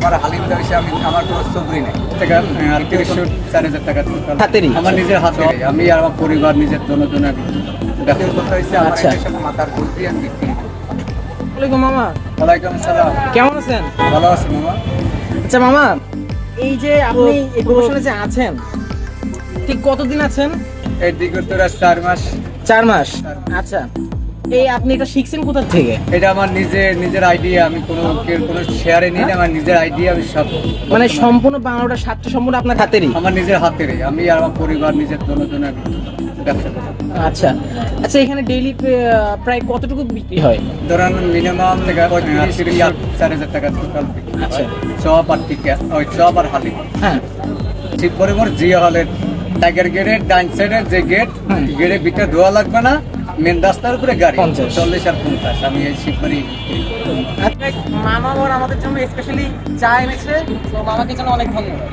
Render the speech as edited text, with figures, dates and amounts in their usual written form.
আমার হালিম ব্যবসা আমি আমার কোনো সবরি নেই টাকা ৩০০-৪০০০ টাকা হাতেরই? আমার নিজের হাতে আমি আর আমার পরিবার নিজের জন্য ব্যবসার কথা হয়েছে আমার আচ্ছা। এটার সাথে মাথার বুদ্ধি আমি বিক্রি করি। ওয়ালাইকুম মামা, ওয়ালাইকুম আসসালাম। কেমন আছেন? ভালো আছি মামা। আচ্ছা মামা, এই যে আপনি এই প্রফেশনে যে আছেন ঠিক কতদিন আছেন? এই দিকে তোরা 4 মাস। 4 মাস। আচ্ছা, এই আপনি এটা শিখছেন কোথা থেকে? এটা আমার নিজের আইডিয়া, আমি কোনো শেয়ারে নিই না, আমার নিজের আইডিয়া আমি সব মানে সম্পূর্ণ বাংলাটা স্বার্থ সম্পূর্ণ আপনার হাতেরই? আমার নিজের হাতেরই আমি আর আমার পরিবার নিজের জন্য আমি ব্যবসা করি। আচ্ছা আচ্ছা, এখানে ডেইলি প্রায় কতটুকু বিক্রি হয়? ধরেন মিনিমাম ৩০-৪০০০ টাকা টোটাল বিক্রি হয়। আচ্ছা। চপ আর টিকা ওই চপ আর হালিম হ্যাঁ। ঠিক বরাবর জিয়া হলের টাইগার গেটের ডাইন সাইডের যে গেট, হুম। গেটের ভিতরে ধোয়া লাগবে না, মেন রাস্তার উপরে গাড়ি 50 40 আর 50 আমি এই শিববাড়ি। মামা আবার আমাদের জন্য স্পেশালি চা এনেছে, তো মামাকে জন্য অনেক ধন্যবাদ।